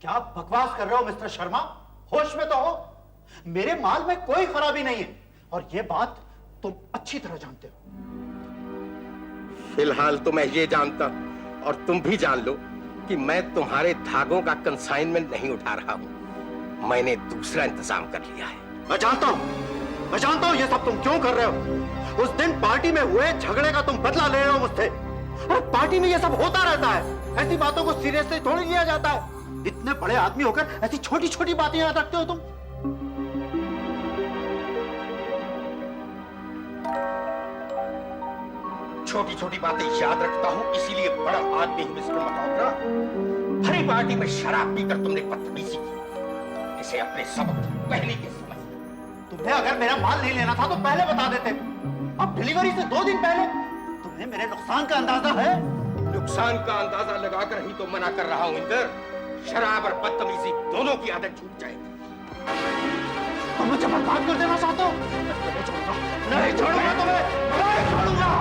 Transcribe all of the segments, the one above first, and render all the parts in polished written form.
क्या बकवास कर रहे हो मिस्टर शर्मा? होश में तो हो। मेरे माल में कोई खराबी नहीं है और ये बात तुम अच्छी तरह जानते हो। फिलहाल तो मैं ये जानता और तुम भी जान लो कि मैं तुम्हारे धागों का कंसाइनमेंट नहीं उठा रहा हूं। मैंने दूसरा इंतजाम कर लिया है। मैं जानता हूं ये सब तुम क्यों कर रहे हो। उस दिन पार्टी में हुए झगड़े का तुम बदला ले रहे हो मुझसे। और पार्टी में ये सब होता रहता है। ऐसी बातों को सीरियसली थोड़ी लिया जाता है। इतने बड़े आदमी होकर ऐसी छोटी छोटी बातें याद रखते हो तुम। छोटी छोटी बातें याद रखता हूं, इसीलिए बड़ा आदमी हूं मिस्टर मल्होत्रा। भरी पार्टी में शराब पीकर तुमने बदतमीजी की। इसे अपने सबक पहले के समझ। तुम्हें अगर मेरा माल नहीं लेना था तो पहले बता देते। अब डिलीवरी से 2 दिन पहले तुम्हें मेरे नुकसान का अंदाजा है? नुकसान का अंदाजा लगाकर ही तो मना कर रहा हूं इंदर। शराब और बदतमीजी दोनों की आदत छूट जाएगी। तुम मुझे बर्बाद कर देना चाहते हो? नहीं छोड़ूंगा तुम्हें, नहीं छोड़ूंगा।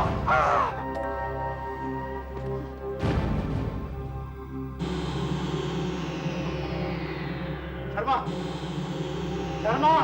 शर्मा, शर्मा,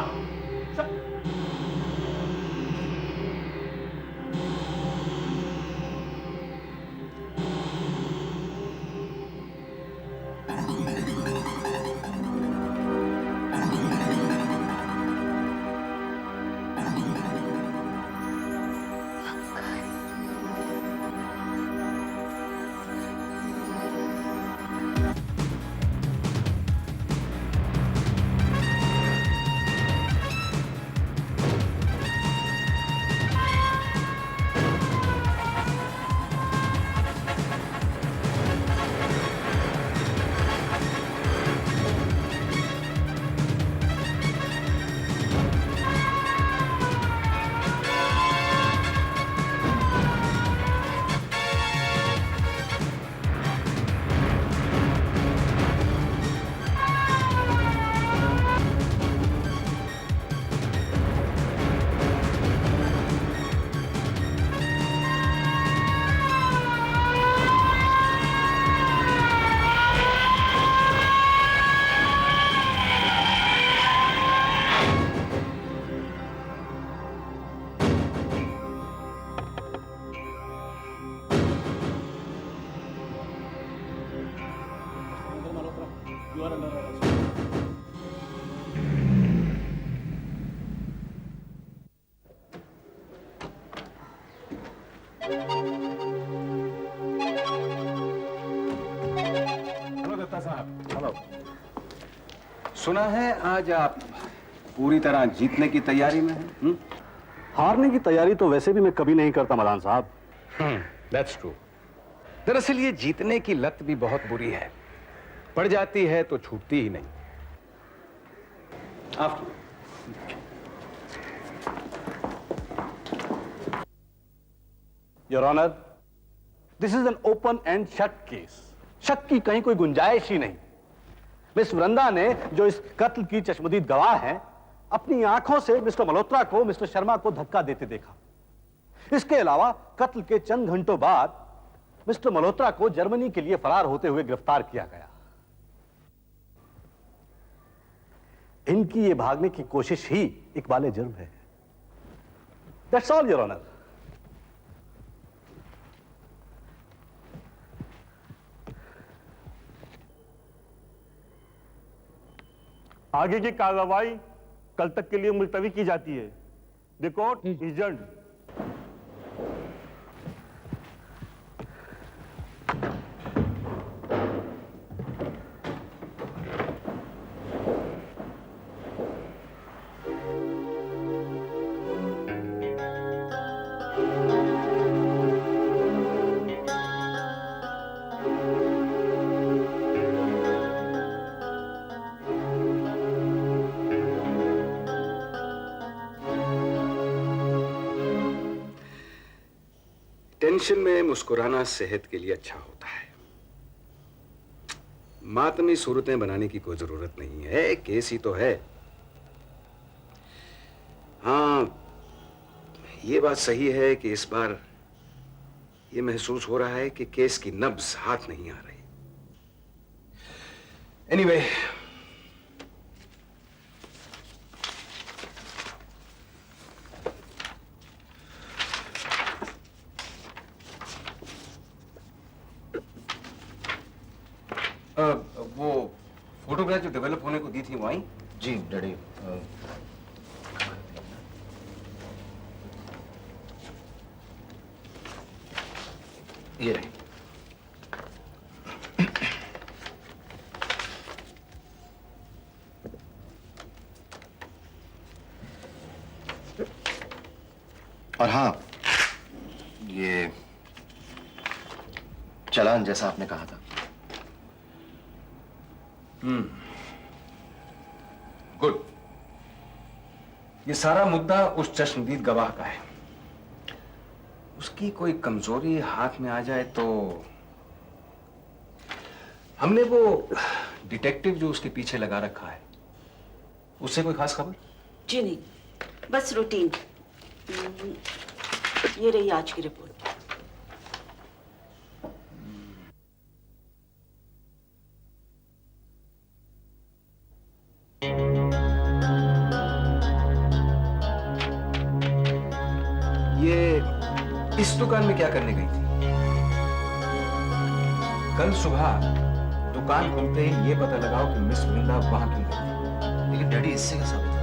सुना है आज आप पूरी तरह जीतने की तैयारी में हैं? हारने की तैयारी तो वैसे भी मैं कभी नहीं करता मदान साहब। That's true. दरअसल ये जीतने की लत भी बहुत बुरी है। पड़ जाती है तो छूटती ही नहीं। Your honour, this is an open and shut case. शक की कहीं कोई गुंजाइश ही नहीं। मिस वृंदा ने जो इस कत्ल की चश्मदीद गवाह हैं, अपनी आंखों से मिस्टर मल्होत्रा को मिस्टर शर्मा को धक्का देते देखा। इसके अलावा कत्ल के चंद घंटों बाद मिस्टर मल्होत्रा को जर्मनी के लिए फरार होते हुए गिरफ्तार किया गया। इनकी ये भागने की कोशिश ही इकबाल जुर्म है। That's all your honour. आगे की कार्रवाई कल तक के लिए मुलतवी की जाती है। The court is adjourned. Tension में मुस्कुराना सेहत के लिए अच्छा होता है। मातमी सूरतें बनाने की कोई जरूरत नहीं है। केस ही तो है। हाँ, ये बात सही है कि इस बार ये महसूस हो रहा है कि केस की नब्ज हाथ नहीं आ रही। एनीवे, वो फोटोग्राफ जो डेवलप होने को दी थी वो आई? जी डैडी। ये रही। और हाँ, ये चालान जैसा आपने कहा था। गुड। ये सारा मुद्दा उस चश्मदीद गवाह का है। उसकी कोई कमजोरी हाथ में आ जाए तो। हमने वो डिटेक्टिव जो उसके पीछे लगा रखा है, उससे कोई खास खबर? जी नहीं, बस रूटीन। ये रही आज की रिपोर्ट। ये इस दुकान में क्या करने गई थी? कल सुबह दुकान खुलते ही ये पता लगाओ कि मिस वृंदा वहां क्यों गई थी। लेकिन डैडी इससे क्या साबित है?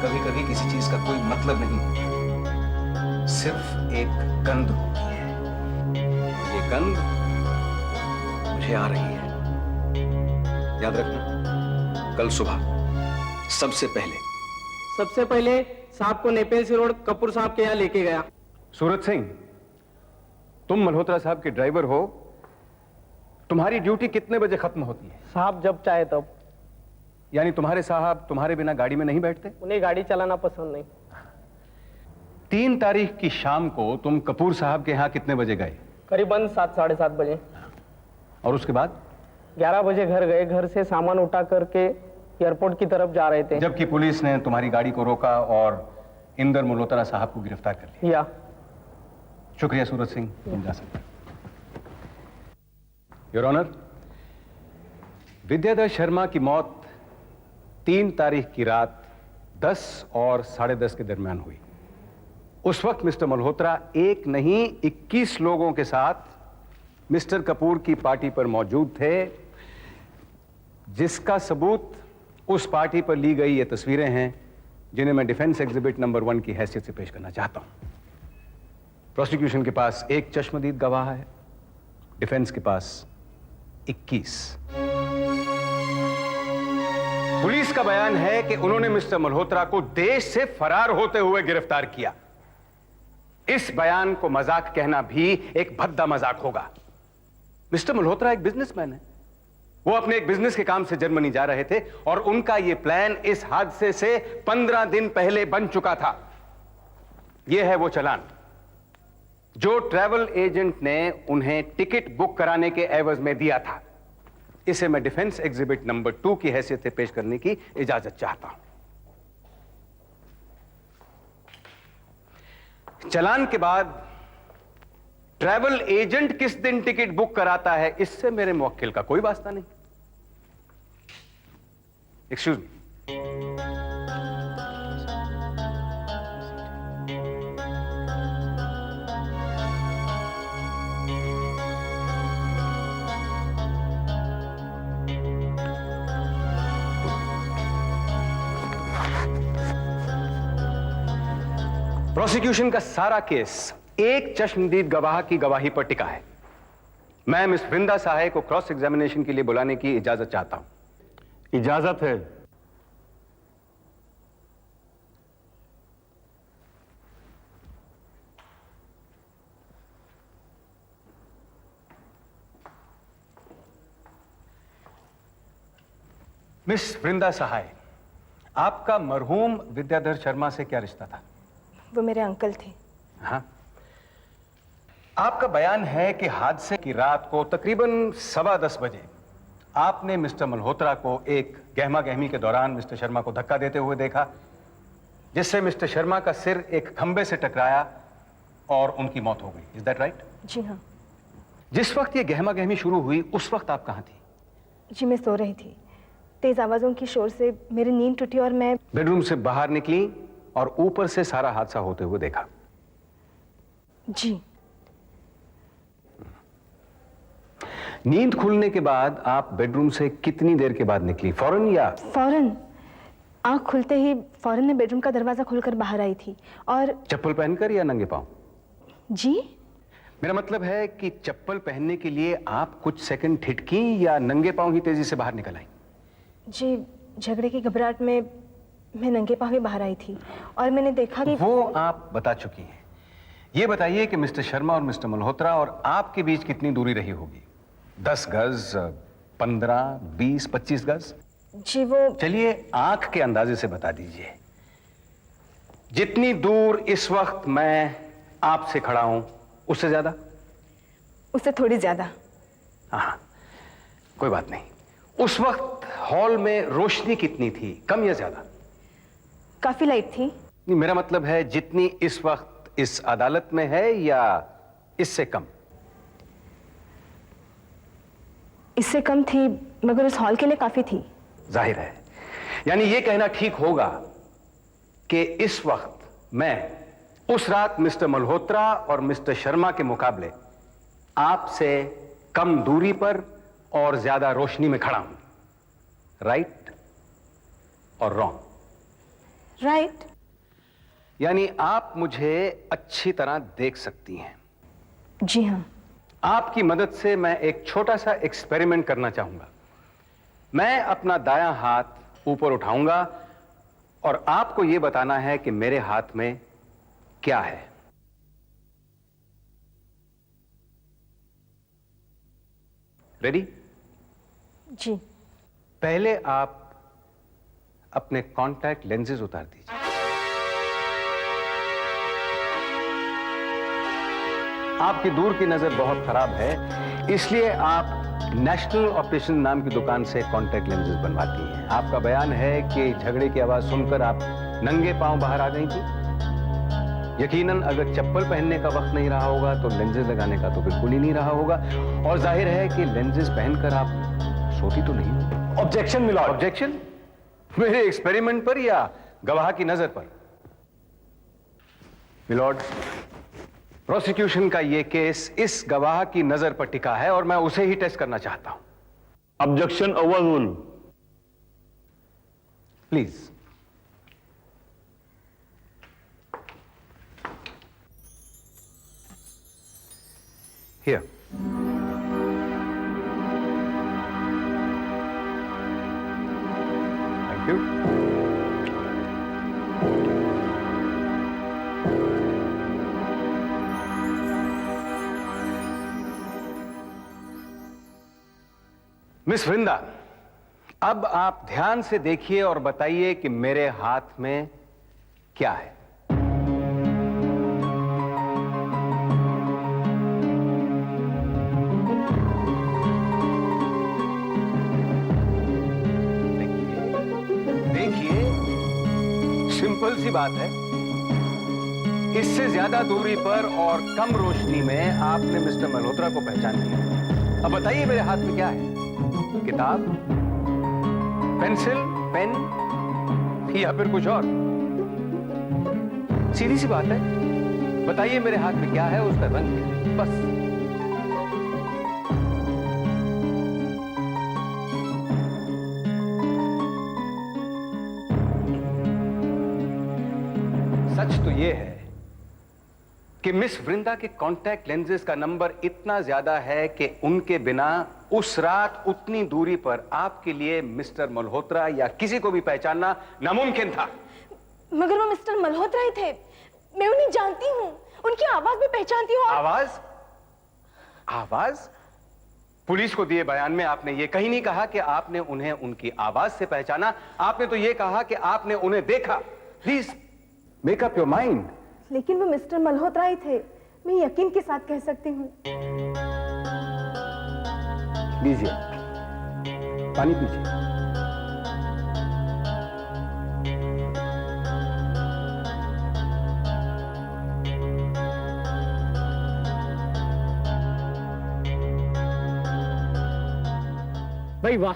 कभी कभी किसी चीज का कोई मतलब नहीं, सिर्फ एक गंध होती है। ये गंध मुझे आ रही है। याद रखना, कल सुबह सबसे पहले साहब को नेपेल से रोड कपूर साहब के यहाँ लेके गया। सूरज सिंह, तुम मल्होत्रा साहब के ड्राइवर हो। तुम्हारी ड्यूटी कितने बजे खत्म होती है? साहब जब चाहे तब। यानी तुम्हारे साहब तुम्हारे बिना गाड़ी में नहीं बैठते? उन्हें गाड़ी चलाना पसंद नहीं। 3 तारीख की शाम को तुम कपूर साहब के यहाँ कितने बजे गए? करीबन 7 साढ़े 7 बजे। और उसके बाद? 11 बजे घर गए। घर से सामान उठा करके एयरपोर्ट की तरफ जा रहे थे, जबकि पुलिस ने तुम्हारी गाड़ी को रोका और इंदर मल्होत्रा साहब को गिरफ्तार कर लिया। शुक्रिया सूरज सिंह, तुम जा सकते हो। योर ऑनर, विद्याधर शर्मा की मौत 3 तारीख की रात 10 और 10:30 के दरमियान हुई। उस वक्त मिस्टर मल्होत्रा एक नहीं 21 लोगों के साथ मिस्टर कपूर की पार्टी पर मौजूद थे, जिसका सबूत उस पार्टी पर ली गई ये तस्वीरें हैं, जिन्हें मैं डिफेंस एग्जिबिट नंबर 1 की हैसियत से पेश करना चाहता हूं। प्रोसिक्यूशन के पास एक चश्मदीद गवाह है, डिफेंस के पास 21। पुलिस का बयान है कि उन्होंने मिस्टर मल्होत्रा को देश से फरार होते हुए गिरफ्तार किया। इस बयान को मजाक कहना भी एक भद्दा मजाक होगा। मिस्टर मल्होत्रा एक बिजनेसमैन है। वो अपने एक बिजनेस के काम से जर्मनी जा रहे थे और उनका यह प्लान इस हादसे से 15 दिन पहले बन चुका था। यह है वो चालान जो ट्रैवल एजेंट ने उन्हें टिकट बुक कराने के एवज में दिया था। इसे मैं डिफेंस एग्जिबिट नंबर 2 की हैसियत से पेश करने की इजाजत चाहता हूं। चालान के बाद ट्रैवल एजेंट किस दिन टिकट बुक कराता है, इससे मेरे मुवक्किल का कोई वास्ता नहीं। Excuse me. प्रोसिक्यूशन का सारा केस एक चश्मदीद गवाह की गवाही पर टिका है। मैं मिस वृंदा साहे को क्रॉस एग्जामिनेशन के लिए बुलाने की इजाजत चाहता हूं। इजाजत है। मिस वृंदा सहाय, आपका मरहूम विद्याधर शर्मा से क्या रिश्ता था? वो मेरे अंकल थे। हाँ, आपका बयान है कि हादसे की रात को तकरीबन 10:15 बजे आपने मिस्टर मल्होत्रा को एक गहमा गहमी के दौरान मिस्टर शर्मा को धक्का देते हुए देखा, जिससे मिस्टर शर्मा का सिर एक खंबे से टकराया और उनकी मौत हो गई। Is that right? जी हाँ। जिस वक्त ये गहमा गहमी शुरू हुई उस वक्त आप कहां थी? जी मैं सो रही थी। तेज आवाज़ों की शोर से मेरी नींद टूटी और मैं बेडरूम से बाहर निकली और ऊपर से सारा हादसा होते हुए देखा। जी नींद खुलने के बाद आप बेडरूम से कितनी देर के बाद निकली? फौरन या? फौरन। आँख खुलते ही फौरन मैं बेडरूम का दरवाज़ा खोलकर बाहर आई थी और चप्पल पहनकर या नंगे पांव? जी मेरा मतलब है कि चप्पल पहनने के लिए आप कुछ सेकंड ठिठकी या नंगे पांव ही तेजी से बाहर निकल आई? जी झगड़े की घबराहट में मैं नंगे पाँव ही बाहर आई थी और मैंने देखा कि वो आप बता चुकी हैं। ये बताइए कि मिस्टर शर्मा और मिस्टर मल्होत्रा और आपके बीच कितनी दूरी रही होगी? 10 गज, 15, 20, 25 गज? जी वो चलिए आंख के अंदाजे से बता दीजिए। जितनी दूर इस वक्त मैं आपसे खड़ा हूं उससे ज्यादा? उससे थोड़ी ज्यादा। हाँ, कोई बात नहीं। उस वक्त हॉल में रोशनी कितनी थी, कम या ज्यादा? काफी लाइट थी। नहीं, मेरा मतलब है जितनी इस वक्त इस अदालत में है या इससे कम? इससे कम थी मगर उस हॉल के लिए काफी थी। जाहिर है, यानी यह कहना ठीक होगा कि इस वक्त मैं उस रात मिस्टर मल्होत्रा और मिस्टर शर्मा के मुकाबले आपसे कम दूरी पर और ज्यादा रोशनी में खड़ा हूं। राइट और रॉन्ग? राइट। यानी आप मुझे अच्छी तरह देख सकती हैं। जी हाँ। आपकी मदद से मैं एक छोटा सा एक्सपेरिमेंट करना चाहूंगा। मैं अपना दायां हाथ ऊपर उठाऊंगा और आपको यह बताना है कि मेरे हाथ में क्या है। रेडी? जी। पहले आप अपने कॉन्टैक्ट लेंसेज उतार दीजिए। आपकी दूर की नजर बहुत खराब है, इसलिए आप नेशनल ऑप्टिशियन नाम की दुकान से कॉन्टैक्ट लेंसेज बनवाती हैं। आपका बयान है कि झगड़े की आवाज सुनकर आप नंगे पांव बाहर आ गई थी। यकीनन अगर चप्पल पहनने का वक्त नहीं रहा होगा तो लेंसेज लगाने का तो बिल्कुल ही नहीं रहा होगा, और जाहिर है कि लेंसेज पहनकर आप सोती तो नहीं। Objection milord. ऑब्जेक्शन? मेरे एक्सपेरिमेंट पर या गवाह की नजर पर? मिलॉर्ड, प्रोसिक्यूशन का यह केस इस गवाह की नजर पर टिका है और मैं उसे ही टेस्ट करना चाहता हूं। Objection overrule. Please. Here. Thank you. Miss Vrinda, अब आप ध्यान से देखिए और बताइए कि मेरे हाथ में क्या है। देखिए, सिंपल सी बात है। इससे ज्यादा दूरी पर और कम रोशनी में आपने मिस्टर मल्होत्रा को पहचान लिया। अब बताइए मेरे हाथ में क्या है? किताब, पेंसिल, पेन या फिर कुछ और? सीधी सी बात है, बताइए मेरे हाथ में क्या है, उसका रंग क्या है, बस। सच तो यह है कि मिस वृंदा के कॉन्टैक्ट लेंसेज का नंबर इतना ज्यादा है कि उनके बिना उस रात उतनी दूरी पर आपके लिए मिस्टर मल्होत्रा या किसी को भी पहचानना नामुमकिन था। मगर वो मिस्टर मल्होत्रा ही थे। मैं उन्हें जानती हूँ, उनकी आवाज भी पहचानती हूँ। आवाज? आवाज? पुलिस को दिए बयान में आपने ये कहीं नहीं कहा कि आपने उन्हें उनकी आवाज से पहचाना। आपने तो ये कहा कि आपने उन्हें देखा। Please make up your mind. लेकिन वो मिस्टर मल्होत्रा ही थे, मैं यकीन के साथ कह सकती हूँ। लीजिए, पानी पीजिए। मैं भाई वाह,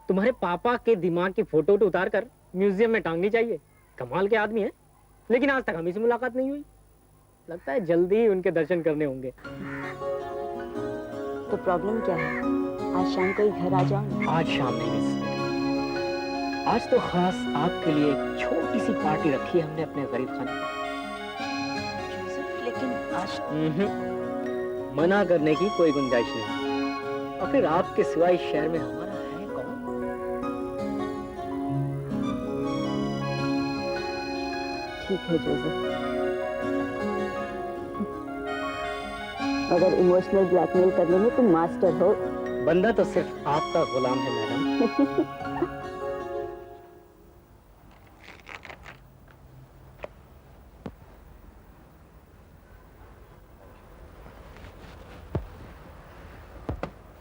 तुम्हारे पापा के दिमाग की फोटो उतार कर म्यूजियम में टांगनी चाहिए। कमाल के आदमी है, लेकिन आज तक हमें से मुलाकात नहीं हुई। लगता है जल्दी ही उनके दर्शन करने होंगे। तो प्रॉब्लम क्या है? आज शाम को ही घर आ जाओ। आज शाम नहीं मिस, आज तो खास आपके लिए एक छोटी सी पार्टी रखी है हमने अपने गरीब खाने में। लेकिन आज मना करने की कोई गुंजाइश नहीं। और फिर आपके सिवाय इस शहर में हमारा है कौन? ठीक है जोसेफ, अगर इमोशनल ब्लैकमेल करने में तुम मास्टर हो। बंदा तो सिर्फ आपका गुलाम है मैडम।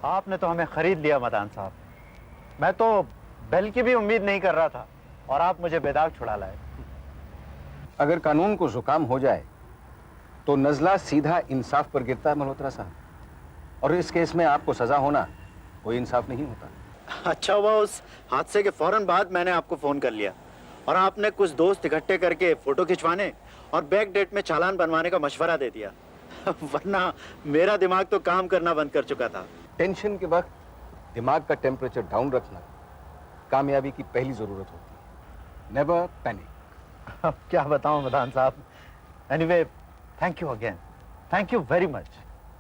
आपने तो हमें खरीद लिया मदान साहब। मैं तो बेल की भी उम्मीद नहीं कर रहा था और आप मुझे बेदाग छुड़ा लाए। अगर कानून को जुकाम हो जाए तो नजला सीधा इंसाफ पर गिरता है मल्होत्रा साहब, और इस केस में आपको सजा होना कोई इंसाफ नहीं होता। अच्छा हुआ उस हादसे के फौरन बाद मैंने आपको फोन कर लिया और आपने कुछ दोस्त इकट्ठे करके फोटो खिंचवाने और बैक डेट में चालान बनवाने का मशवरा दे दिया। वरना मेरा दिमाग तो काम करना बंद कर चुका था। टेंशन के वक्त दिमाग का टेम्परेचर डाउन रखना कामयाबी की पहली जरूरत होती है। Never panic. अब क्या बताऊं मदान साहब। Anyway, thank you again. Thank you very much.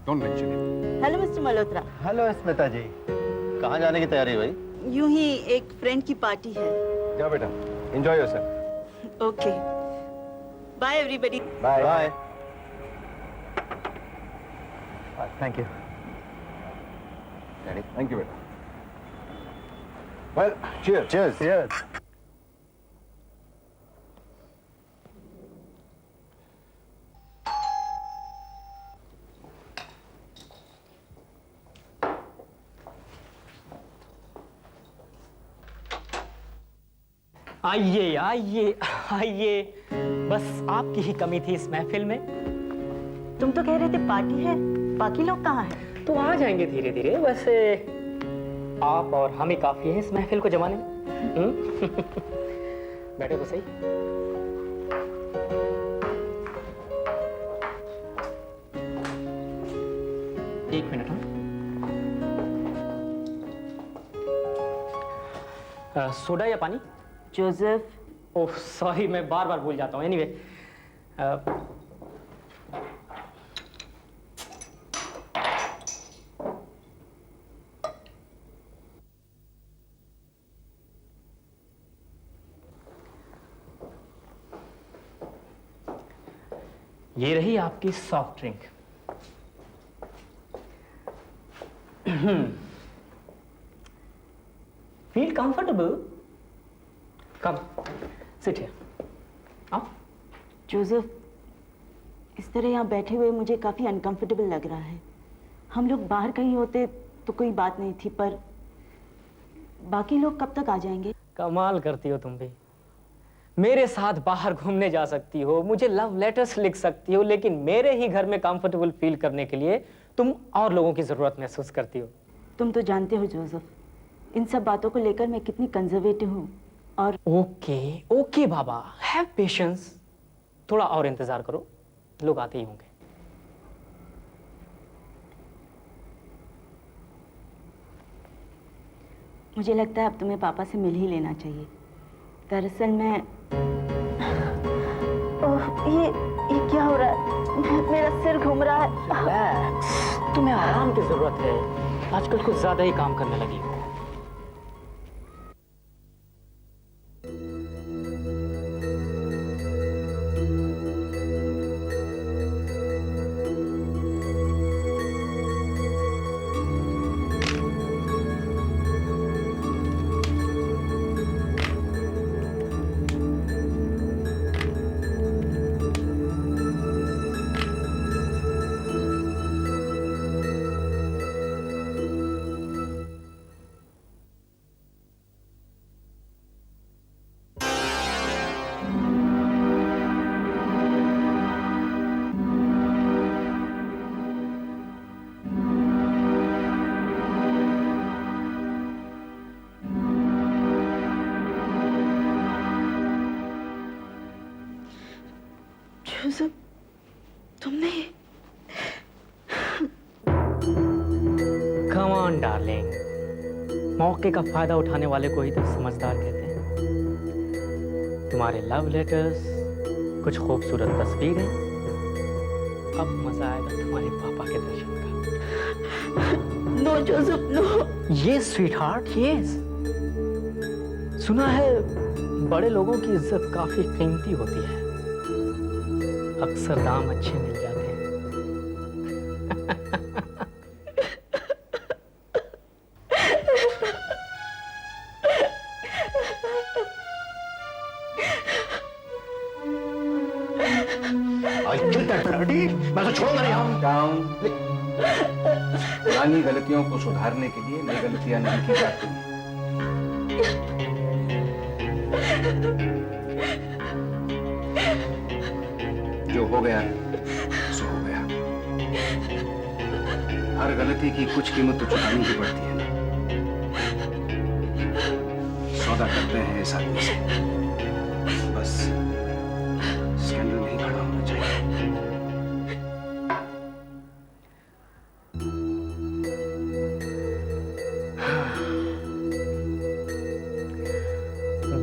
Don't mention it. Hello mister Malhotra. Hello Smita ji, कहाँ जाने की तैयारी भाई? यूं ही एक फ्रेंड की पार्टी है। जाओ बेटा, enjoy yourself. Okay, bye everybody. Bye bye. Thank you. Thank you बेटा। Well, cheers. चीयर्स। चीयर्स। आइए आइए आइए, बस आपकी ही कमी थी इस महफिल में। तुम तो कह रहे थे पार्टी है, बाकी लोग कहाँ हैं? तो आ जाएंगे धीरे धीरे। वैसे आप और हम ही काफी हैं इस महफिल को जमाने में। बैठो तो सही। एक मिनट। सोडा या पानी? जोसेफ। ओह सॉरी, मैं बार बार भूल जाता हूँ। एनीवे, ये रही आपकी soft drink. Feel comfortable? Come, sit here. आओ। जोसेफ, इस तरह यहाँ बैठे हुए मुझे काफी अनकंफर्टेबल लग रहा है। हम लोग बाहर कहीं होते तो कोई बात नहीं थी, पर बाकी लोग कब तक आ जाएंगे? कमाल करती हो तुम भी। मेरे साथ बाहर घूमने जा सकती हो, मुझे लव लेटर्स लिख सकती हो, लेकिन मेरे ही घर में कंफर्टेबल फील करने के लिए तुम और लोगों की जरूरत महसूस करती हो। तुम तो जानते हो जोसेफ, इन सब बातों को लेकर मैं कितनी कंजर्वेटिव हूँ। और okay okay Baba, have patience. थोड़ा और इंतजार करो, लोग आते ही होंगे। मुझे लगता है अब तुम्हें पापा से मिल ही लेना चाहिए। दरअसल मैं ये क्या हो रहा है? मेरा सिर घूम रहा है। रिलैक्स, तुम्हें आराम की जरूरत है। आजकल कुछ ज्यादा ही काम करने लगी हो। जोसेफ, तुमने कम ऑन डार्लिंग, मौके का फायदा उठाने वाले को ही तो समझदार कहते हैं। तुम्हारे लव लेटर्स, कुछ खूबसूरत तस्वीरें, अब मजा आएगा तुम्हारे पापा के दर्शन का। No Joseph, no. ये स्वीट हार्ट, ये सुना है बड़े लोगों की इज्जत काफी कीमती होती है, अक्सर दाम अच्छे मिल जाते हैं। मैं तो छोड़ूंगा नहीं। Calm down. पुरानी गलतियों को सुधारने के लिए नई गलतियां नहीं की जाती। जो हो गया सो हो गया। हर गलती की कुछ कीमत तो चुकानी ही पड़ती है। सौदा करते हैं इस आदमी से, बस स्कैंडल नहीं खड़ा होना चाहिए।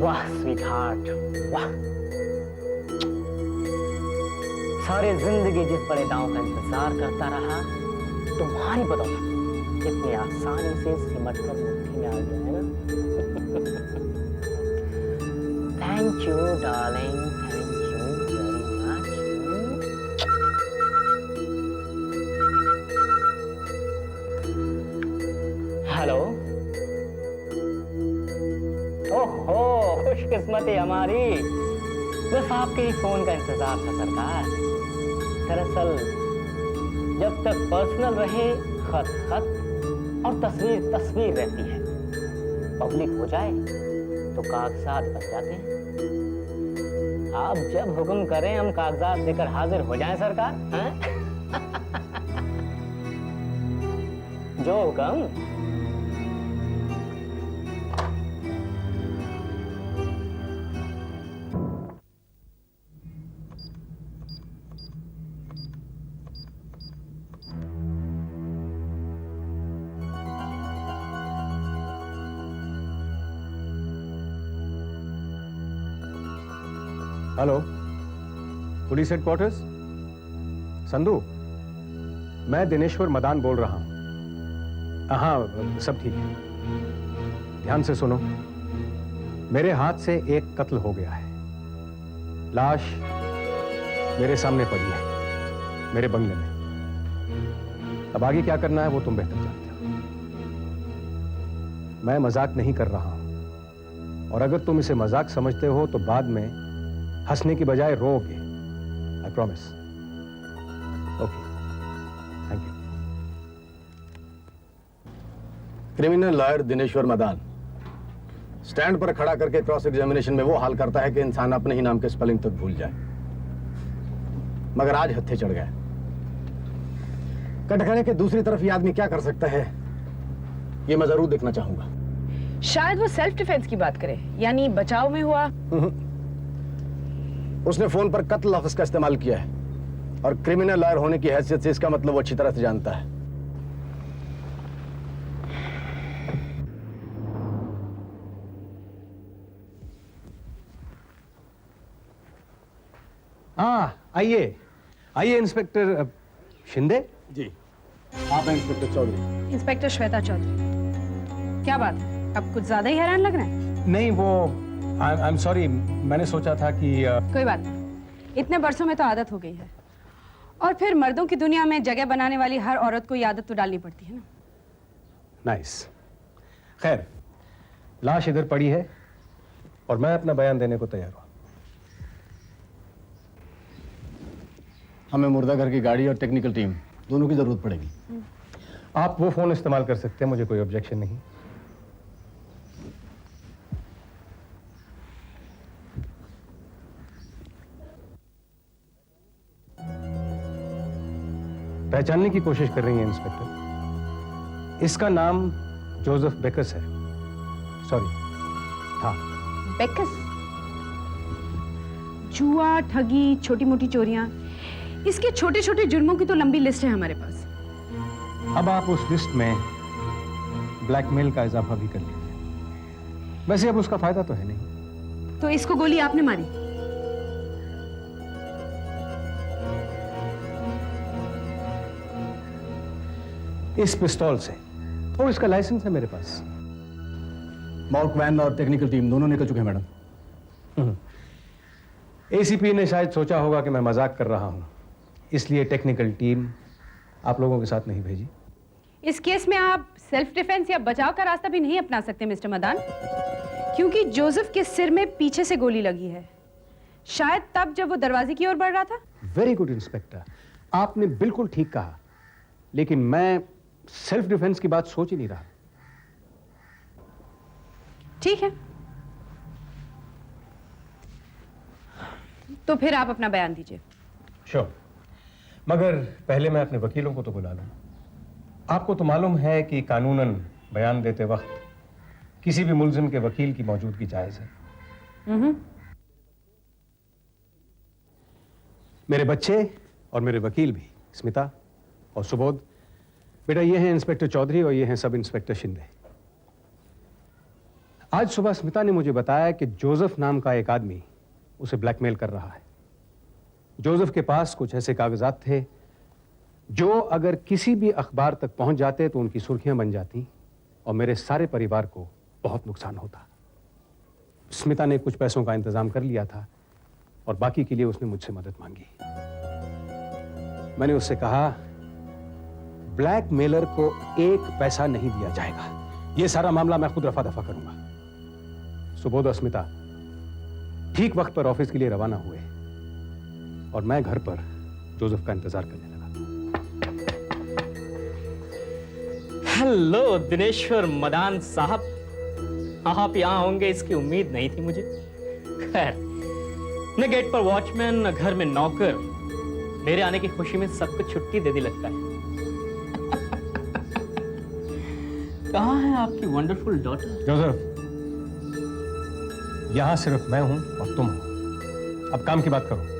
वाह स्वीटहार्ट, वाह। सारी जिंदगी जिस बड़े दांव का इंतजार करता रहा, तुम्हारी बदौलत इतनी आसानी से सिमट कर मुट्ठी में आ गया है ना। Thank you darling, thank you very much. Hello, ओहो, खुशकिस्मती हमारी, बस आपके ही फोन का इंतजार था सरकार। दरअसल जब तक पर्सनल रहे खत खत और तस्वीर तस्वीर रहती है, पब्लिक हो जाए तो कागजात बन जाते हैं। आप जब हुक्म करें हम कागजात लेकर हाजिर हो जाएं सरकार, हैं? जो हुक्म। Hello, police headquarters. संधू, मैं दिनेश्वर मदान बोल रहा हूं। हाँ, सब ठीक है। ध्यान से सुनो, मेरे हाथ से एक कत्ल हो गया है। लाश मेरे सामने पड़ी है, मेरे बंगले में। अब आगे क्या करना है वो तुम बेहतर जानते हो। मैं मजाक नहीं कर रहा हूं, और अगर तुम इसे मजाक समझते हो तो बाद में हंसने की बजाय रोओगे। I promise. Okay, thank you. Criminal lawyer Dineshwar Madan stand पर खड़ा करके क्रॉस एग्जामिनेशन में वो हाल करता है कि इंसान अपने ही नाम के स्पेलिंग तक भूल जाए, मगर आज हत्थे चढ़ गया। कटघरे के दूसरी तरफ ये आदमी क्या कर सकता है, ये मैं जरूर देखना चाहूंगा। शायद वो सेल्फ डिफेंस की बात करे, यानी बचाव में हुआ। उसने फोन पर कत्ल लफ्ज का इस्तेमाल किया है, और क्रिमिनल लॉयर होने की हैसियत से इसका मतलब वो अच्छी तरह से जानता है। हाँ, आइए आइए इंस्पेक्टर शिंदे जी, आप हैं इंस्पेक्टर चौधरी। इंस्पेक्टर श्वेता चौधरी। क्या बात है, अब कुछ ज्यादा ही हैरान लग रहा है? नहीं, वो आई एम सॉरी, मैंने सोचा था कि कोई बात नहीं, इतने बरसों में तो आदत हो गई है। और फिर मर्दों की दुनिया में जगह बनाने वाली हर औरत को ये आदत तो डालनी पड़ती है ना। नाइस। खैर, लाश इधर पड़ी है और मैं अपना बयान देने को तैयार हूं। हमें मुर्दाघर की गाड़ी और टेक्निकल टीम दोनों की जरूरत पड़ेगी। आप वो फोन इस्तेमाल कर सकते हैं, मुझे कोई ऑब्जेक्शन नहीं। पहचानने की कोशिश कर रही हैं इंस्पेक्टर। इसका नाम जोसेफ बेकस है। सॉरी, था। बेकस? जुआ, ठगी, छोटी मोटी चोरियां, इसके छोटे छोटे जुर्मों की तो लंबी लिस्ट है हमारे पास। अब आप उस लिस्ट में ब्लैकमेल का इजाफा भी कर लीजिए। वैसे अब उसका फायदा तो है नहीं। तो इसको गोली आपने मारी? इस पिस्तौल से, और इसका लाइसेंस है मेरे पास। माउंट वैन और टेक्निकल टीम दोनों निकल चुके हैं मैडम। एसीपी ने शायद सोचा होगा कि मैं मजाक कर रहा हूं, इसलिए टेक्निकल टीम आप लोगों के साथ नहीं भेजी। इस केस में आप सेल्फ डिफेंस या बचाव का रास्ता भी नहीं अपना सकते मिस्टर मदान, क्योंकि जोसेफ के सिर में पीछे से गोली लगी है, शायद तब जब वो दरवाजे की ओर बढ़ रहा था। वेरी गुड इंस्पेक्टर, आपने बिल्कुल ठीक कहा, लेकिन मैं सेल्फ डिफेंस की बात सोच ही नहीं रहा। ठीक है, तो फिर आप अपना बयान दीजिए। श्योर, मगर पहले मैं अपने वकीलों को तो बुला लूं। आपको तो मालूम है कि कानूनन बयान देते वक्त किसी भी मुल्जिम के वकील की मौजूदगी जायज है। मेरे बच्चे और मेरे वकील भी, स्मिता और सुबोध, बेटा ये हैं इंस्पेक्टर चौधरी और ये हैं सब इंस्पेक्टर शिंदे। आज सुबह स्मिता ने मुझे बताया कि जोसेफ नाम का एक आदमी उसे ब्लैकमेल कर रहा है। जोसेफ के पास कुछ ऐसे कागजात थे जो अगर किसी भी अखबार तक पहुंच जाते तो उनकी सुर्खियां बन जाती और मेरे सारे परिवार को बहुत नुकसान होता। स्मिता ने कुछ पैसों का इंतजाम कर लिया था और बाकी के लिए उसने मुझसे मदद मांगी। मैंने उससे कहा, ब्लैकमेलर को एक पैसा नहीं दिया जाएगा, यह सारा मामला मैं खुद रफा दफा करूंगा। सुबोध और स्मिता ठीक वक्त पर ऑफिस के लिए रवाना हुए और मैं घर पर जोसेफ का इंतजार करने लगा। हेलो दिनेश्वर मदान साहब, आप यहां होंगे इसकी उम्मीद नहीं थी मुझे। खैर, न गेट पर वॉचमैन न घर में नौकर, मेरे आने की खुशी में सबको छुट्टी दे दी लगता है। कहां है आपकी वंडरफुल डॉटर? जोसेफ, यहां सिर्फ मैं हूं और तुम हो। अब काम की बात करो।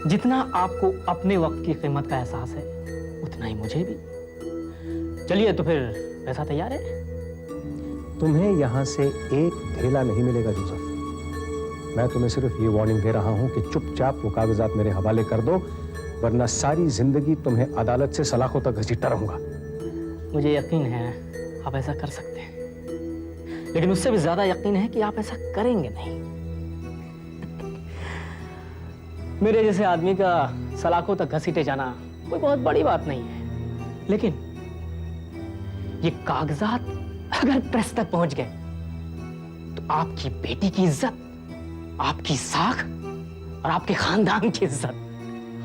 जितना आपको अपने वक्त की कीमत का एहसास है उतना ही मुझे भी। चलिए तो फिर पैसा तैयार है? तुम्हें यहां से एक ढेला नहीं मिलेगा जोसेफ। मैं तुम्हें सिर्फ ये वार्निंग दे रहा हूं कि चुपचाप वो कागजात मेरे हवाले कर दो, वरना सारी जिंदगी तुम्हें अदालत से सलाखों तक घसीटता रहूंगा। मुझे यकीन है आप ऐसा कर सकते हैं, लेकिन उससे भी ज्यादा यकीन है कि आप ऐसा करेंगे नहीं। मेरे जैसे आदमी का सलाखों तक घसीटे जाना कोई बहुत बड़ी बात नहीं है, लेकिन ये कागजात अगर प्रेस तक पहुंच गए तो आपकी बेटी की इज्जत, आपकी साख और आपके खानदान की इज्जत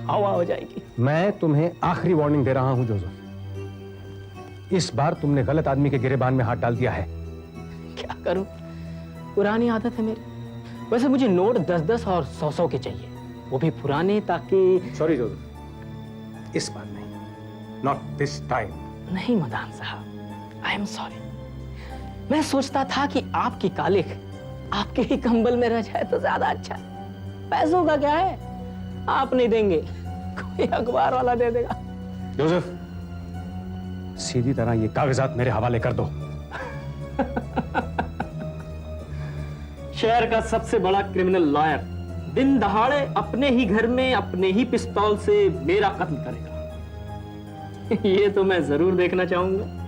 हवा हो जाएगी। मैं तुम्हें आखिरी वार्निंग दे रहा हूं जोसेफ, इस बार तुमने गलत आदमी के गिरेबान में हाथ डाल दिया है। क्या करूं, पुरानी आदत है मेरी। वैसे मुझे नोट 10-10 और 100-100 के चाहिए, वो भी पुराने, ताकि। सॉरी जोसेफ, इस बार नहीं, नॉट दिस टाइम। नहीं मदान साहब, आई एम सॉरी। मैं सोचता था कि आपकी कालिख आपके ही कंबल में रह जाए तो ज्यादा अच्छा है। पैसों का क्या है, आप नहीं देंगे, कोई अखबार वाला दे देगा। जोसेफ, सीधी तरह ये कागजात मेरे हवाले कर दो। शहर का सबसे बड़ा क्रिमिनल लॉयर दिन दहाड़े अपने ही घर में अपने ही पिस्तौल से मेरा कत्ल करेगा, ये तो मैं जरूर देखना चाहूंगा।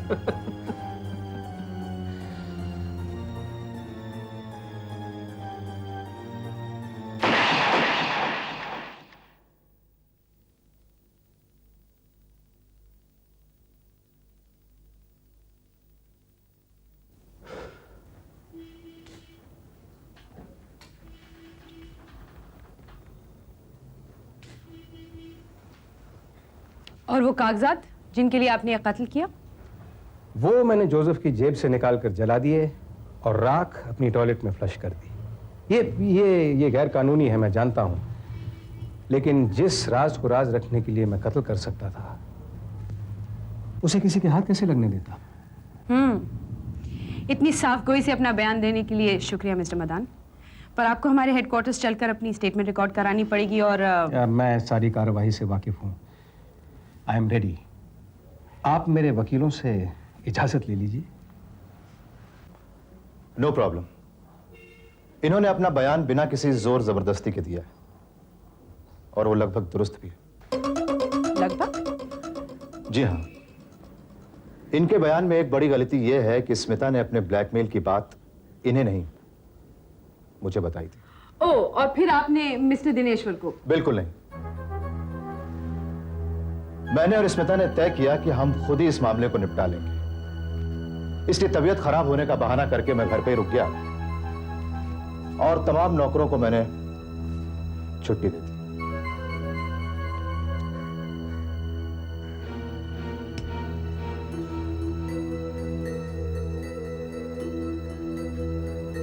और वो कागजात जिनके लिए आपने यह कत्ल किया? वो मैंने जोसेफ की जेब से निकालकर जला दिए और राख अपनी टॉयलेट में फ्लश कर दी। ये गैर कानूनी है, मैं जानता हूं, लेकिन जिस राज को राज रखने के लिए मैं कत्ल कर सकता था, उसे किसी के हाथ कैसे लगने देता? इतनी साफ गोई से अपना बयान देने के लिए शुक्रिया मिस्टर मदान, पर आपको हमारे हेडक्वार्टर्स चलकर अपनी स्टेटमेंट रिकॉर्ड करानी पड़ेगी और मैं सारी कार्यवाही से वाकिफ हूँ। I am ready. आप मेरे वकीलों से इजाजत ले लीजिए। No problem. इन्होंने अपना बयान बिना किसी जोर जबरदस्ती के दिया है और वो लगभग दुरुस्त भी है। लगभग? जी हाँ। इनके बयान में एक बड़ी गलती यह है कि स्मिता ने अपने ब्लैकमेल की बात इन्हें नहीं, मुझे बताई थी। ओह, और फिर आपने मिस्टर दिनेश्वर को? बिल्कुल नहीं। मैंने और स्मिता ने तय किया कि हम खुद ही इस मामले को निपटा लेंगे। इसलिए तबीयत खराब होने का बहाना करके मैं घर पे ही रुक गया और तमाम नौकरों को मैंने छुट्टी दे दी।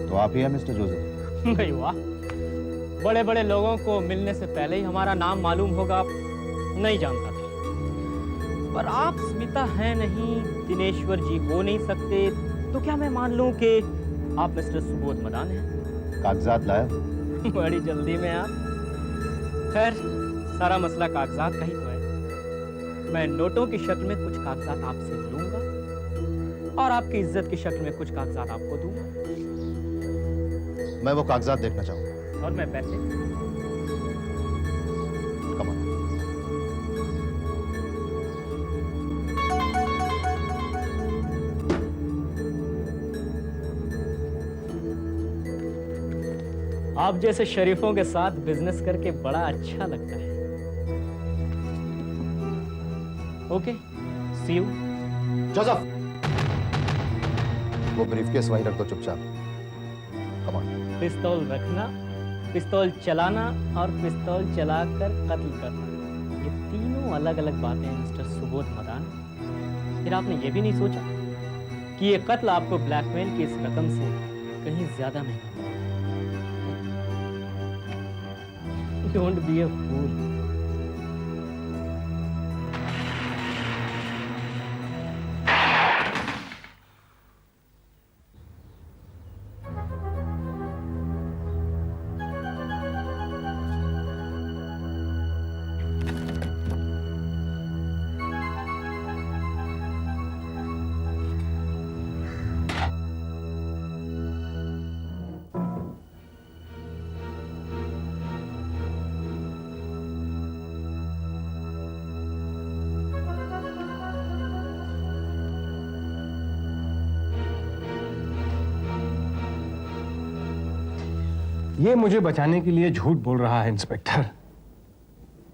तो आप ही हैं मिस्टर जोसेफ? भाई वाह, बड़े बड़े लोगों को मिलने से पहले ही हमारा नाम मालूम होगा, नहीं जानता था। पर आप स्मिता हैं नहीं, दिनेश्वर जी हो नहीं सकते, तो क्या मैं मान लूं कि आप मिस्टर सुबोध मदान हैं? कागजात लाया? बड़ी जल्दी में आप। खैर, सारा मसला कागजात का ही तो है। मैं नोटों की शक्ल में कुछ कागजात आपसे लूंगा और आपकी इज्जत की शक्ल में कुछ कागजात आपको दूंगा। मैं वो कागजात देखना चाहूंगा। और मैं पैसे? Come on. आप जैसे शरीफों के साथ बिजनेस करके बड़ा अच्छा लगता है। Okay, see you. जोसेफ, वो ब्रीफकेस वहीं रख दो चुपचाप। Come on. पिस्तौल रखना, पिस्तौल चलाना और पिस्तौल चलाकर कत्ल करना, ये तीनों अलग अलग बातें हैं मिस्टर सुबोध मदान। फिर आपने ये भी नहीं सोचा कि ये कत्ल आपको ब्लैकमेल की इस रकम से कहीं ज्यादा महंगा पड़ा। डोंट बी अ फूल। ये मुझे बचाने के लिए झूठ बोल रहा है इंस्पेक्टर।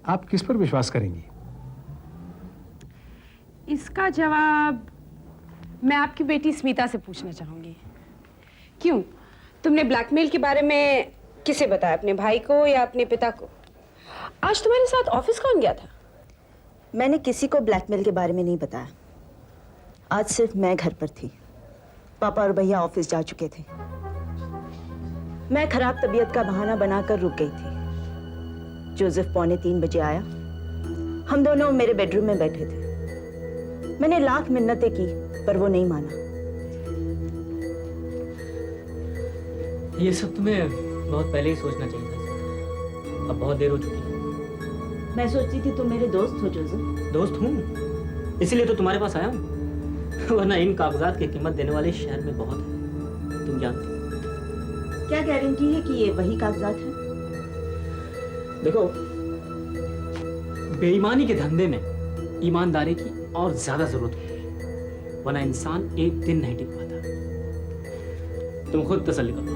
आप किस पर विश्वास करेंगी? इसका जवाब मैं आपकी बेटी स्मिता से पूछना चाहूंगी। क्यों, तुमने ब्लैकमेल के बारे में किसे बताया, अपने भाई को या अपने पिता को? आज तुम्हारे साथ ऑफिस कौन गया था? मैंने किसी को ब्लैकमेल के बारे में नहीं बताया। आज सिर्फ मैं घर पर थी। पापा और भैया ऑफिस जा चुके थे। मैं खराब तबीयत का बहाना बनाकर रुक गई थी। जोसेफ 2:45 बजे आया। हम दोनों मेरे बेडरूम में बैठे थे। मैंने लाख मिन्नतें की पर वो नहीं माना। ये सब तुम्हें बहुत पहले ही सोचना चाहिए था। अब बहुत देर हो चुकी है। मैं सोचती थी तुम मेरे दोस्त हो जोसेफ। दोस्त हूँ, इसीलिए तो तुम्हारे पास आया हूँ। वरना इन कागजात की कीमत देने वाले शहर में बहुत है, तुम जानते हो। क्या गारंटी है कि ये वही कागजात हैं? देखो, बेईमानी के धंधे में ईमानदारी की और ज्यादा जरूरत होती है, वरना इंसान एक दिन नहीं टिक पाता। तुम खुद तसल्ली करो।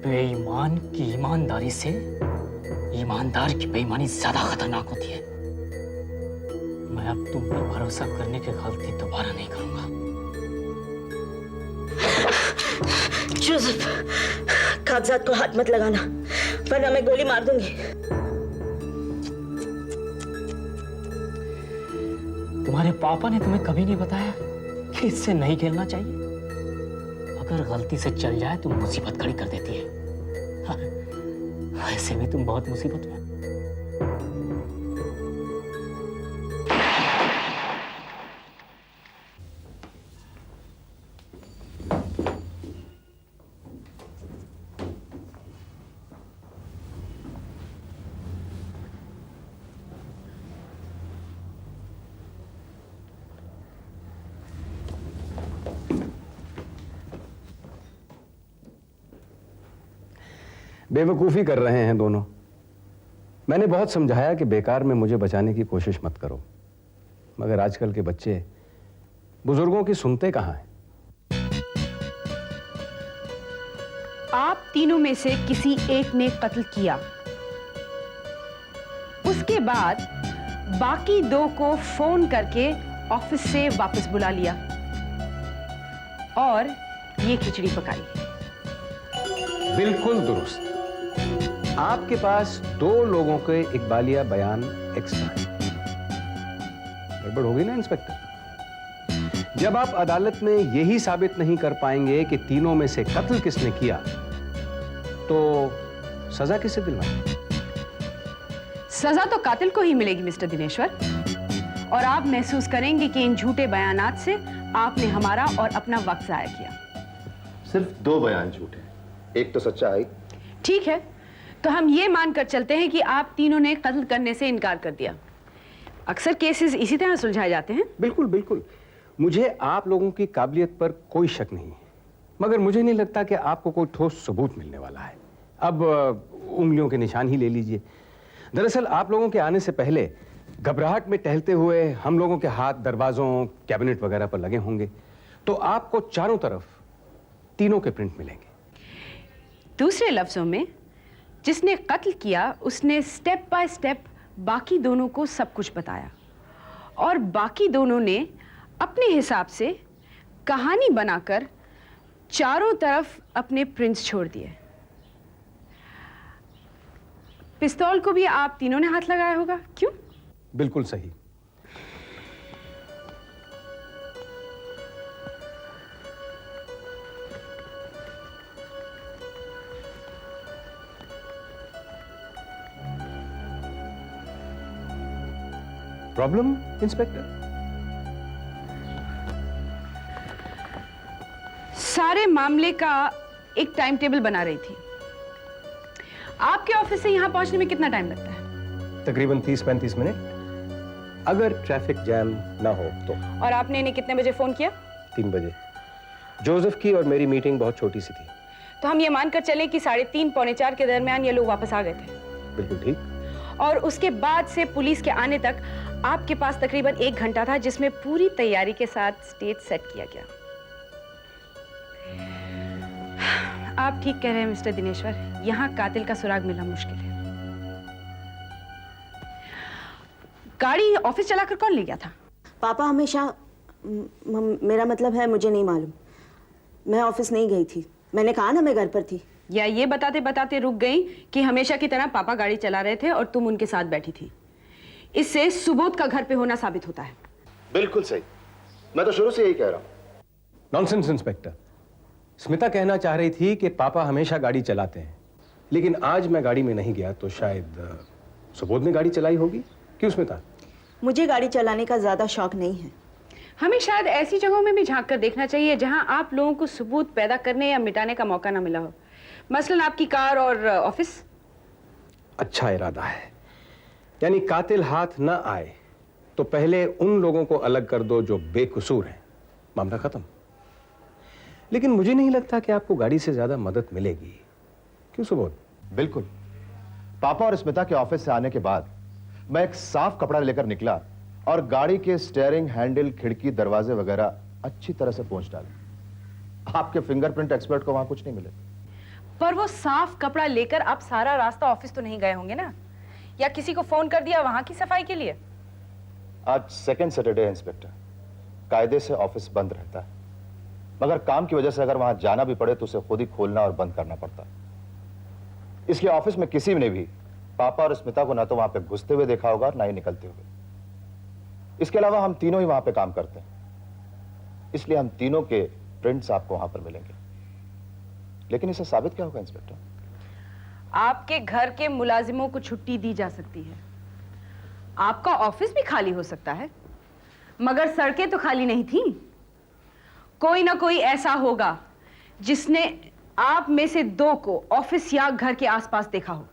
बेईमान की ईमानदारी से ईमानदार की बेईमानी ज्यादा खतरनाक होती है। मैं अब तुम पर भरोसा करने की गलती दोबारा नहीं करूंगा। जोसेफ, कागजात को हाथ मत लगाना, वरना मैं गोली मार दूंगी। तुम्हारे पापा ने तुम्हें कभी नहीं बताया कि इससे नहीं खेलना चाहिए? अगर गलती से चल जाए तो मुसीबत खड़ी कर देती है। हाँ, वैसे भी तुम बहुत मुसीबत में। बेवकूफ़ी कर रहे हैं दोनों। मैंने बहुत समझाया कि बेकार में मुझे बचाने की कोशिश मत करो, मगर आजकल के बच्चे बुजुर्गों की सुनते कहाँ हैं। आप तीनों में से किसी एक ने कत्ल किया, उसके बाद बाकी दो को फोन करके ऑफिस से वापस बुला लिया और ये खिचड़ी पकाई। बिल्कुल दुरुस्त। आपके पास दो लोगों के इकबालिया बयान एक्स्ट्रा है। गड़बड़ होगी ना इंस्पेक्टर? जब आप अदालत में यही साबित नहीं कर पाएंगे कि तीनों में से कत्ल किसने किया, तो सजा किसे दिलवाएंगे? सजा तो कातिल को ही मिलेगी मिस्टर दिनेश्वर, और आप महसूस करेंगे कि इन झूठे बयानात से आपने हमारा और अपना वक्त जाया किया। सिर्फ 2 बयान झूठे, एक तो सच्चा है। ठीक है, तो हम ये मानकर चलते हैं कि आप तीनों ने कत्ल करने से इनकार कर दिया। अक्सर केसेस इसी तरह सुलझाए जाते हैं। बिल्कुल बिल्कुल, मुझे आप लोगों की काबिलियत पर कोई शक नहीं है, मगर मुझे नहीं लगता कि आपको कोई ठोस सबूत मिलने वाला है। अब उंगलियों के निशान ही ले लीजिए। दरअसल आप लोगों के आने से पहले घबराहट में टहलते हुए हम लोगों के हाथ दरवाजों, कैबिनेट वगैरह पर लगे होंगे, तो आपको चारों तरफ तीनों के प्रिंट मिलेंगे। दूसरे लफ्जों में, जिसने कत्ल किया उसने स्टेप बाय स्टेप बाकी दोनों को सब कुछ बताया, और बाकी दोनों ने अपने हिसाब से कहानी बनाकर चारों तरफ अपने प्रिंट्स छोड़ दिए। पिस्तौल को भी आप तीनों ने हाथ लगाया होगा, क्यों? बिल्कुल सही। Problem inspector? सारे मामले का एक टाइम टेबल बना रही थी। आपके ऑफिस से यहां पहुंचने में कितना टाइम लगता है? तकरीबन 30-35 मिनट, अगर ट्रैफिक जैम ना हो तो। और आपने इन्हें कितने बजे फोन किया? 3 बजे। जोसेफ की और मेरी मीटिंग बहुत छोटी सी थी। तो हम ये मानकर चले कि 3:30 पौने 4 के दरमियान ये लोग वापस आ गए थे। बिल्कुल ठीक। और उसके बाद से पुलिस के आने तक आपके पास तकरीबन 1 घंटा था, जिसमें पूरी तैयारी के साथ स्टेज सेट किया गया। आप ठीक कह रहे हैं मिस्टर दिनेश्वर, यहां कातिल का सुराग मिलना मुश्किल है। गाड़ी ऑफिस चलाकर कौन ले गया था? पापा हमेशा मेरा मतलब है, मुझे नहीं मालूम। मैं ऑफिस नहीं गई थी। मैंने कहा ना मैं घर पर थी। या ये बताते बताते रुक गई कि हमेशा की तरह पापा गाड़ी चला रहे थे और तुम उनके साथ बैठी थी। इससे सुबोध का घर पे होना साबित होता है। बिल्कुल सही, मैं तो शुरू से यही कह रहा हूं। Nonsense inspector. स्मिता कहना चाह रही थी कि पापा हमेशा गाड़ी चलाते हैं, लेकिन आज मैं गाड़ी में नहीं गया तो शायद सुबोध ने गाड़ी चलाई होगी। क्यों स्मिता? मुझे गाड़ी चलाने का ज्यादा शौक नहीं है। हमें शायद ऐसी जगहों में भी झांक कर देखना चाहिए जहां आप लोगों को सबूत पैदा करने या मिटाने का मौका ना मिला हो। मसलन आपकी कार और ऑफिस। अच्छा इरादा है, यानी कातिल हाथ न आए तो पहले उन लोगों को अलग कर दो जो बेकसूर हैं, मामला खत्म। लेकिन मुझे नहीं लगता कि आपको गाड़ी से ज्यादा मदद मिलेगी। क्यों सुबोध? बिल्कुल। पापा और स्मिता के ऑफिस से आने के बाद मैं एक साफ कपड़ा लेकर निकला और गाड़ी के स्टीयरिंग, हैंडल, खिड़की, दरवाजे वगैरह अच्छी तरह से पोंछ डाले। आपके फिंगरप्रिंट एक्सपर्ट को वहां कुछ नहीं मिले। पर वो साफ कपड़ा लेकर आप सारा रास्ता ऑफिस तो नहीं गए होंगे ना? या किसी को फोन कर दिया वहां की सफाई के लिए? आज सेकंड सैटरडे इंस्पेक्टर, कायदे से ऑफिस बंद रहता है, मगर काम की वजह से अगर वहां जाना भी पड़े तो उसे खुद ही खोलना और बंद करना पड़ता है। इसलिए ऑफिस में किसी ने भी पापा और स्मिता को ना तो वहां पे घुसते हुए देखा होगा, ना ही निकलते हुए। इसके अलावा हम तीनों ही वहां पे काम करते हैं, इसलिए हम तीनों के प्रिंट्स आपको वहां पर मिलेंगे। लेकिन इसे साबित क्या होगा इंस्पेक्टर? आपके घर के मुलाजिमों को छुट्टी दी जा सकती है, आपका ऑफिस भी खाली हो सकता है, मगर सड़कें तो खाली नहीं थी। कोई ना कोई ऐसा होगा जिसने आप में से दो को ऑफिस या घर के आसपास देखा हो।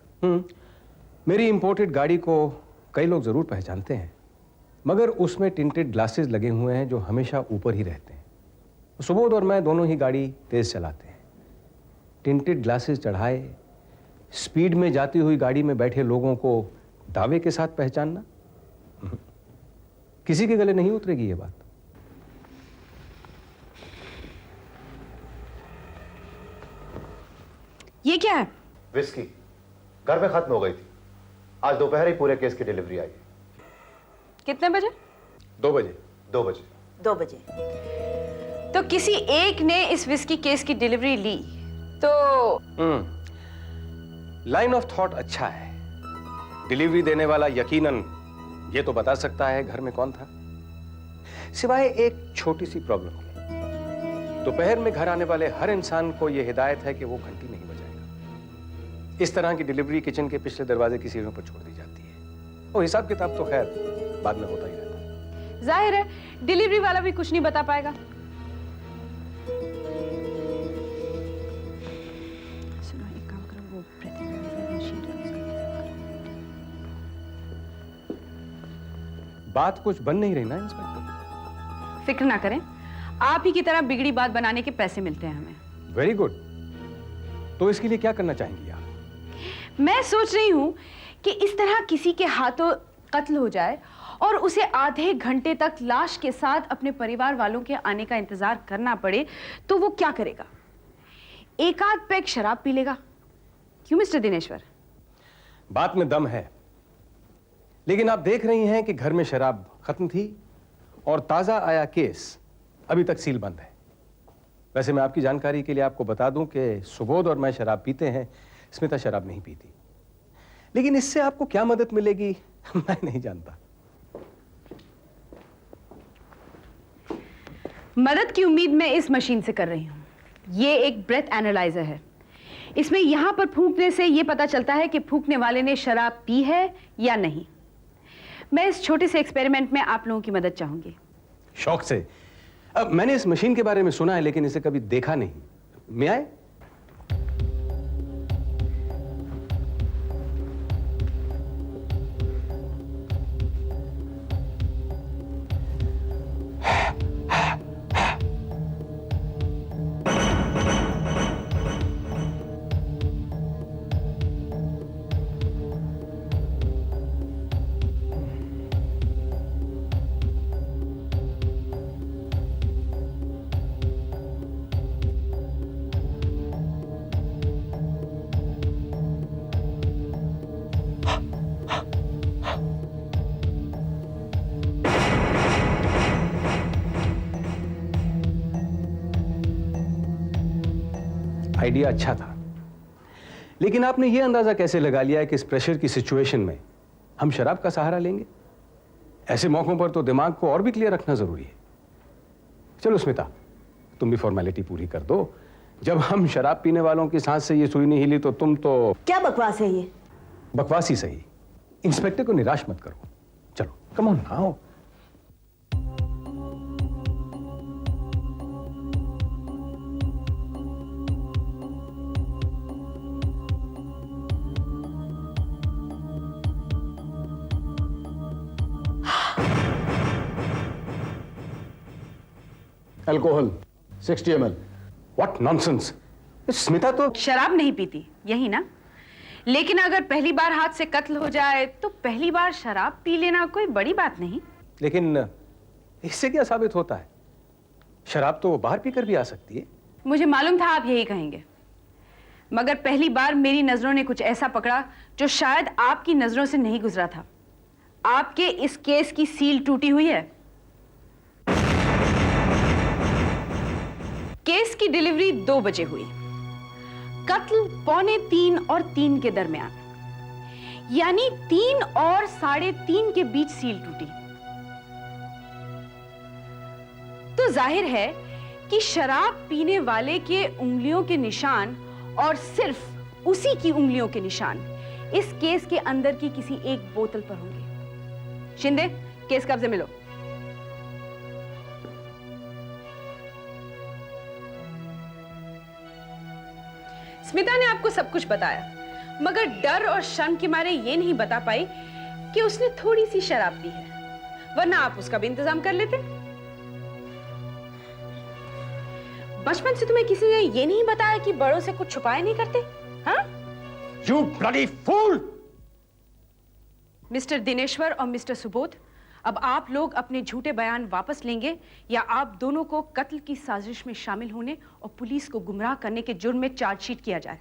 मेरी इंपोर्टेड गाड़ी को कई लोग जरूर पहचानते हैं, मगर उसमें टिंटेड ग्लासेस लगे हुए हैं जो हमेशा ऊपर ही रहते हैं। सुबोध और मैं दोनों ही गाड़ी तेज चलाते हैं। टिंटेड ग्लासेस चढ़ाए स्पीड में जाती हुई गाड़ी में बैठे लोगों को दावे के साथ पहचानना, किसी के गले नहीं उतरेगी ये बात। ये क्या है? विस्की घर में खत्म हो गई थी, आज दोपहर ही पूरे केस की डिलीवरी आई है। कितने बजे? 2 बजे। 2 बजे। 2 बजे। तो किसी एक ने इस विस्की केस की डिलीवरी ली तो लाइन ऑफ थॉट अच्छा है। डिलीवरी देने वाला यकीनन ये तो बता सकता है घर में कौन था, सिवाय एक छोटी सी प्रॉब्लम के। दोपहर में घर आने वाले हर इंसान को यह हिदायत है कि वो घंटी नहीं बजाएगा। इस तरह की डिलीवरी किचन के पिछले दरवाजे की सीढ़ियों पर छोड़ दी जाती है। और हिसाब किताब तो खैर बाद में होता ही रहता है। जाहिर है डिलीवरी वाला भी कुछ नहीं बता पाएगा। सुनो, एक काम करो, वो बात कुछ बन नहीं रही ना इंस्पेक्टर? फिक्र ना करें, आप ही की तरह बिगड़ी बात बनाने के पैसे मिलते हैं हमें। Very good. तो इसके लिए क्या करना चाहेंगी आप? मैं सोच रही हूं कि इस तरह किसी के हाथों कत्ल हो जाए और उसे आधे घंटे तक लाश के साथ अपने परिवार वालों के आने का इंतजार करना पड़े तो वो क्या करेगा? एक आध पैक शराब पी लेगा। क्यों मिस्टर दिनेश्वर? बात में दम है, लेकिन आप देख रही हैं कि घर में शराब खत्म थी और ताजा आया केस अभी तक सील बंद है। वैसे मैं आपकी जानकारी के लिए आपको बता दूं कि सुबोध और मैं शराब पीते हैं, स्मिता शराब नहीं पीती। लेकिन इससे आपको क्या मदद मिलेगी मैं नहीं जानता। मदद की उम्मीद मैं इस मशीन से कर रही हूं। ये एक ब्रेथ एनालाइजर है। इसमें यहां पर फूंकने से यह पता चलता है कि फूंकने वाले ने शराब पी है या नहीं। मैं इस छोटे से एक्सपेरिमेंट में आप लोगों की मदद चाहूंगी। शौक से। अब मैंने इस मशीन के बारे में सुना है, लेकिन इसे कभी देखा नहीं। मैं आए? आइडिया अच्छा था, लेकिन आपने यह अंदाजा कैसे लगा लिया कि इस प्रेशर की सिचुएशन में हम शराब का सहारा लेंगे? ऐसे मौकों पर तो दिमाग को और भी क्लियर रखना जरूरी है। चलो स्मिता, तुम भी फॉर्मेलिटी पूरी कर दो। जब हम शराब पीने वालों की सांस से ये सुई नहीं हिली तो तुम तो... क्या बकवास है ये? बकवास ही सही। इंस्पेक्टर को निराश मत करो। चलो come on now. Alcohol 60 ml। What nonsense! Smita तो शराब नहीं पीती, यही ना? लेकिन अगर पहली बार हाथ से कत्ल हो जाए तो पहली बार शराब पी लेना कोई बड़ी बात नहीं। लेकिन इससे क्या साबित होता है? शराब तो बाहर पीकर भी आ सकती है। मुझे मालूम था आप यही कहेंगे, मगर पहली बार मेरी नजरों ने कुछ ऐसा पकड़ा जो शायद आपकी नजरों से नहीं गुजरा था। आपके इस केस की सील टूटी हुई है। केस की डिलीवरी 2 बजे हुई, कत्ल 2:45 और 3 के दरमियान, यानी 3 और 3:30 के बीच सील टूटी। तो जाहिर है कि शराब पीने वाले के उंगलियों के निशान और सिर्फ उसी की उंगलियों के निशान इस केस के अंदर की किसी एक बोतल पर होंगे। शिंदे, केस कब्जे में लो। स्मिता ने आपको सब कुछ बताया, मगर डर और शर्म के मारे ये नहीं बता पाई कि उसने थोड़ी सी शराब पी है, वरना आप उसका भी इंतजाम कर लेते। बचपन से तुम्हें किसी ने ये नहीं बताया कि बड़ों से कुछ छुपाया नहीं करते? हाँ? You bloody fool! Mister Dineshwar और मिस्टर सुबोध, अब आप लोग अपने झूठे बयान वापस लेंगे या आप दोनों को कत्ल की साजिश में शामिल होने और पुलिस को गुमराह करने के जुर्म में चार्जशीट किया जाए।